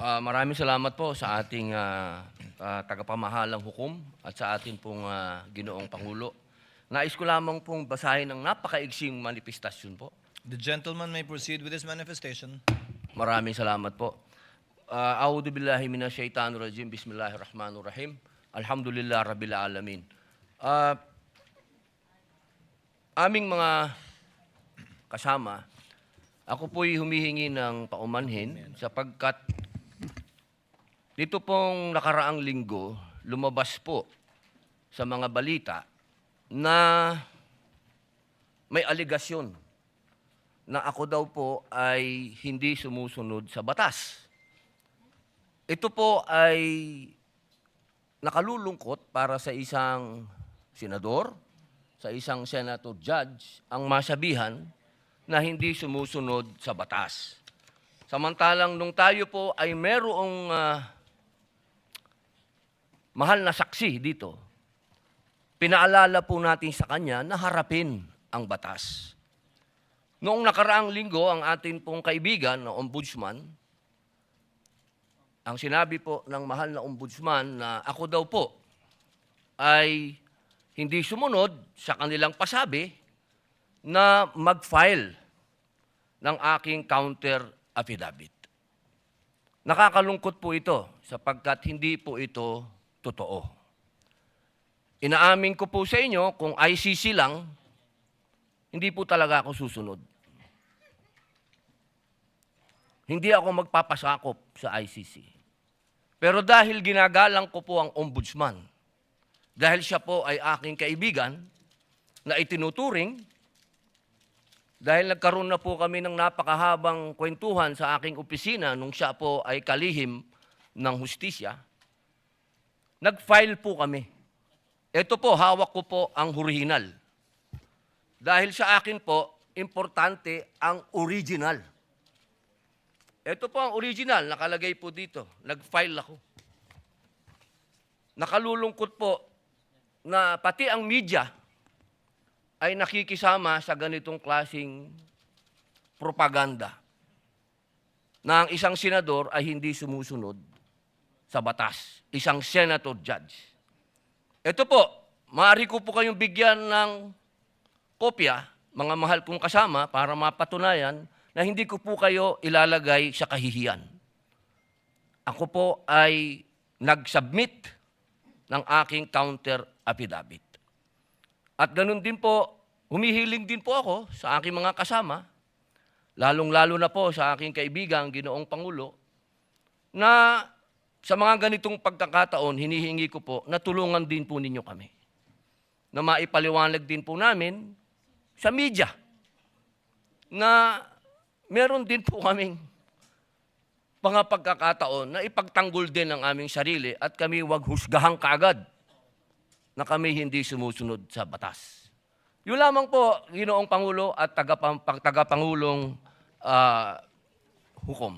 Maraming salamat po sa ating tagapamahalang hukom at sa ating pong Ginoong Pangulo. Nais ko lamang pong basahin ang napakaigsing manifestasyon po. The gentleman may proceed with his manifestation. Maraming salamat po. A'udhu billahi minasyaitanir rajim. Bismillahirrahmanirrahim. Alhamdulillah rabbil alamin. Aming mga kasama, ako po'y humihingi ng paumanhin sapagkat dito pong nakaraang linggo, lumabas po sa mga balita na may aligasyon na ako daw po ay hindi sumusunod sa batas. Ito po ay nakalulungkot para sa isang senador, sa isang senator judge, ang masabihan na hindi sumusunod sa batas. Samantalang nung tayo po ay merong mahal na saksi dito, pinaalala po natin sa kanya na harapin ang batas. Noong nakaraang linggo, ang atin pong kaibigan na ombudsman, ang sinabi po ng mahal na ombudsman na ako daw po ay hindi sumunod sa kanilang pasabi na mag-file ng aking counter affidavit. Nakakalungkot po ito sapagkat hindi po ito totoo. Inaamin ko po sa inyo, kung ICC lang, hindi po talaga ako susunod. Hindi ako magpapasakop sa ICC. Pero dahil ginagalang ko po ang ombudsman, dahil siya po ay aking kaibigan na itinuturing, dahil nagkaroon na po kami ng napakahabang kwentuhan sa aking opisina nung siya po ay kalihim ng hustisya, nag-file po kami. Ito po, hawak ko po ang original. Dahil sa akin po, importante ang original. Ito po ang original, nakalagay po dito. Nag-file ako. Nakalulungkot po na pati ang media ay nakikisama sa ganitong klaseng propaganda na ang isang senador ay hindi sumusunod sa batas. Isang senator judge. Ito po, maaari ko po kayong bigyan ng kopya, mga mahal kong kasama, para mapatunayan na hindi ko po kayo ilalagay sa kahihiyan. Ako po ay nag-submit ng aking counter affidavit. At ganun din po, humihiling din po ako sa aking mga kasama, lalong-lalo na po sa aking kaibigang Ginoong Pangulo, na sa mga ganitong pagkakataon, hinihingi ko po na tulungan din po ninyo kami. Na maipaliwanag din po namin sa media na meron din po kaming mga pagkakataon na ipagtanggol din ang aming sarili at kami wag husgahan kaagad na kami hindi sumusunod sa batas. Yun lamang po, Ginoong Pangulo at tagapangulong hukom.